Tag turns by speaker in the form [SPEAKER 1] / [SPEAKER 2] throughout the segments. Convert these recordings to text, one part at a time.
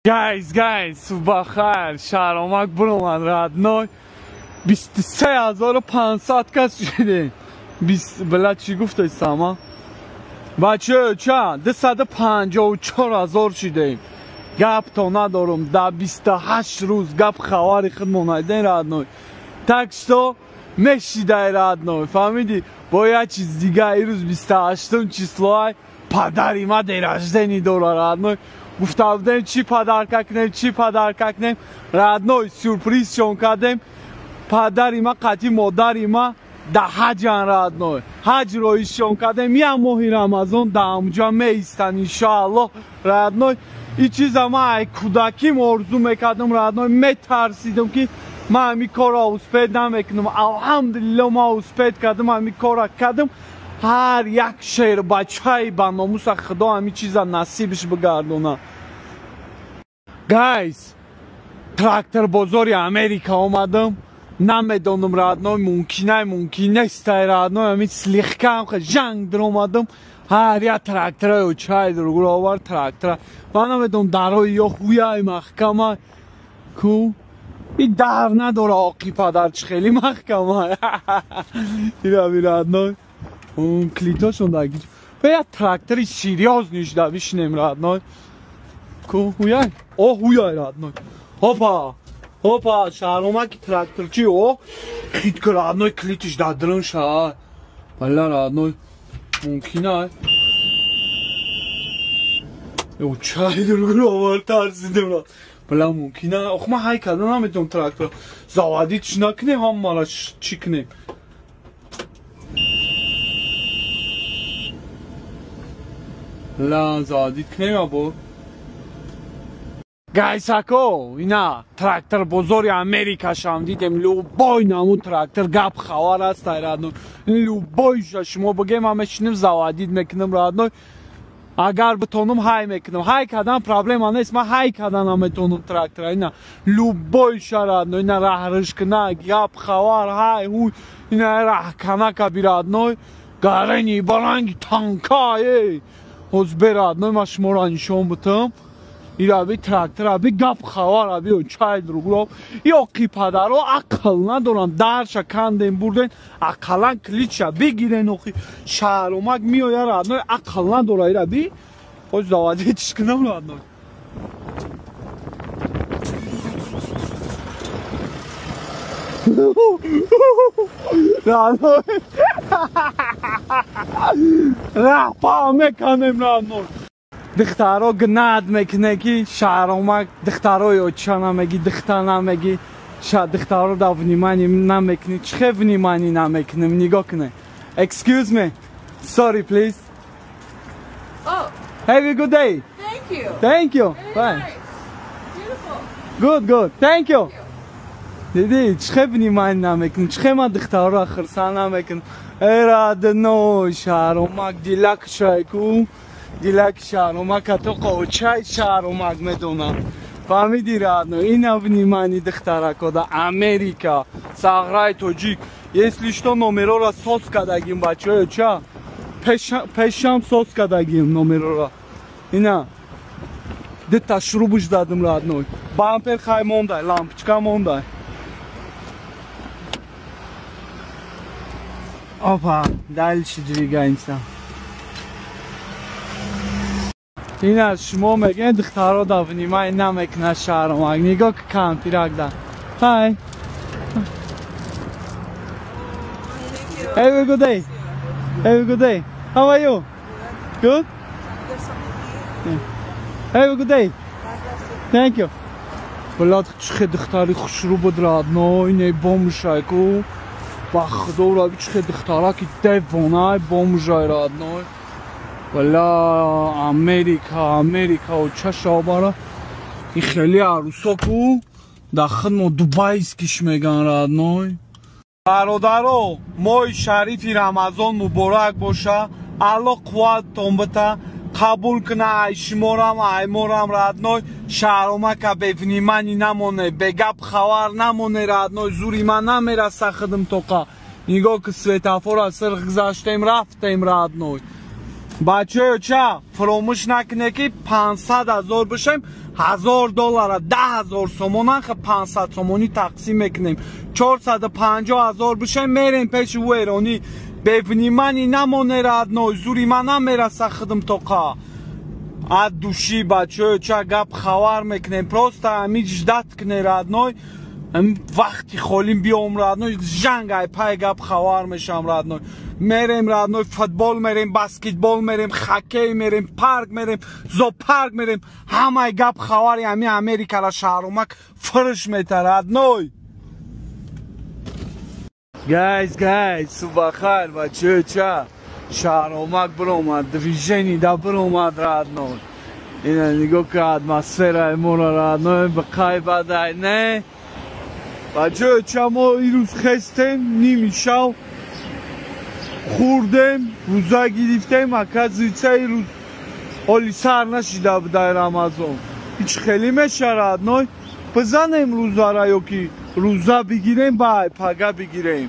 [SPEAKER 1] Guys, بخیر شهرآمد برو من ردنای 23500 کس شده بلد چی گفته ساما بچه چه 254,000 شده گپ تا ندارم در 28 روز گپ خواری خود مونایده ردنای تکشتا مشیده ردنای فهمیدی باید چیز دیگه ای روز 28 چیسلوهای پدری ما دیرجدنی داره ردنای گفته بودیم چی پدرکه کنیم ردنای سورپریز شون کردیم پدری ما قطعی مادری ما ده حجن ردنای حج روی شون کردیم یه ماهی رمضان ده همجا میستن انشاءالله ردنای این چیز ما ای کودکیم آرزو میکردم ردنای میترسیدم که من همی کار اوسپید نمیکنم الحمدلله ما اوسپید کردم همی کار کردم هر یک شیر بچه‌ای با ناموس خدا همی چیزا نصیبش بگردونه گایز تراکتور بزرگ امریکا آمدم نمیدونم ردنای ممکنه است ردنای همی سلیخ کم خیلی جنگ در آمدم هر یک تراکتور و چای در گروه آورد تراکتور من نمیدونم درهای یا خویای محکمه کو این در نداره آقی پدرچ خیلی محکمه این ردنای اون کلیتاشون درگیر باید تراکتوری سیریاز نیشده بشنیم ردنای کو هویای هویای ردنای هاپا شهرامک تراکتور چی کلیت که ردنای کلیتش در درن شد بله ردنای ممکنه او چای درگل آورد ترسیدم را بله ممکنه اخو من های کردن نمیتونم تراکتور زوادی چی نکنیم هم مالا چی کنیم لا زادید کنیم ابو گایساکو اینا تراکتور بزرگ امریکا شام دیدم لوبای نمو تراکتور گپ خوار است ردنای لوبایش شما بگیم همش نیم زوادید میکنم ردنای اگر بتونم های میکنم های کردن پرابلم نیست من های کردن نمیتونم تراکتور اینا لوبایش ردنای اینا رهرش کنه گپ خوار های هوی اینا راه کنه کبیر ردنای گرنی برنگ تانکای از براد ما شما را نشون بتم ایرا بی تراکتور بی گپ خوار بی چای درگلو یا کی پدرو عقل ندارن درش کندیم بردن عقلا کلیچ بگیرن اخی شهرامک میآید ردنای عقل نداره ایرا بی خود زوادی چیش کنم ردنای ردنای رفا میکنیم ردنای دخترها گند میکنه که شهرامک دخترها یا چه نمیگی دختر نمیگی دخترها در ونیمانی نمیکنی چه ونیمانی نمیکنیم نگاه کنه excuse me sorry please have a good day thank you bye good thank you دیدی چه ونیمانی نمیکنی چه ما دخترها خرسان نمیکنیم ردنای شهرامک دیلک شایکو دیلک شهرامک تو قوچای شهرامک میدونم فهمیدی ردنای این ونیمانی دخترک دا امریکا صغرای توجیک если что номера را سوس کردگیم بچه های چه پیشم سوس کردگیم номера را اینا ده تشروبش دادم ردنای بامپر خواهی مونده لامپچکا مونده опа дальше двигаемся اینا شما میگن دخترها در ونیمانی نمیکنن شهرامک نگاه که کمپیرک در hi have a good day how are you good have a good day thank you بلاد چه دختری خوش رو بود ردنای نه بامشای کو با خدا را چه دخترها که دیوانه بامشای ردنای والا امریکا و چه شاباره این خیلی عروسا کو در خدمه دوبایست کش میگن ردنای برادرو ماه شریفی رمضان مبارک باشه الله قوتتون بده قبول کنه ای شمارم ای مارم ردنای شهرامک به ونیمانی نمونه به گپ خبر نمونه ردنای زوری من نمیرسه خدم توقع نگاه که سویتافور از سر گذاشتیم رفتیم ردنای بچه چه فراموش نکنه که 500,000 بشیم $1000 $10,000 сомонан ха 500 сомонӣ тақсим мекунем 450,000 бише мерем пеши вайронӣ бевнимани намоне родной зури ман намераса хидмтоқа от души бачаё ча гап хабар мекунем просто ҳамин ждат куне родной вақти холим биём родной жангай пай гап хабар мешам родной мерем родной футбол мерем баскетбол мерем хоккей мерем парк мерем зоопарк мерем ҳамаи гап хабари ҳамин америкара шаҳрумак фурӯш мета родной Guys, субахайр бачаё ча шаҳромак биромад движени да биромад родной ина нигоҳ ки атмосфераи моро родной бақай бадай не бачаё ча мо ирӯз хестем ними шав хӯрдем рӯза гирифтем оказывается ирӯз ҳоли сар нашида будай рамазон ҳич хеле меша родной бизанем рӯзара ё ки рӯза бигирем бай пага бигирем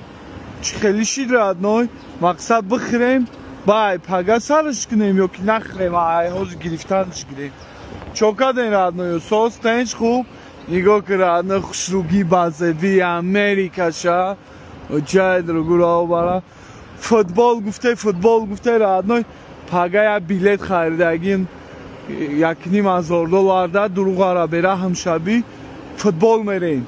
[SPEAKER 1] чӣ хеле шид родной мақсад бихӯрем бай пага сарш кунем ё ки нахӯрем ҳозир гирифтанш гирем чокадем родной сос тенч хуб нигоҳ ки родной хушругӣ базеби америкаша чай другурао бара футбол гуфте родной пага як билет харидагим $1,500 да дуруғара бераҳм шаби футбол мерем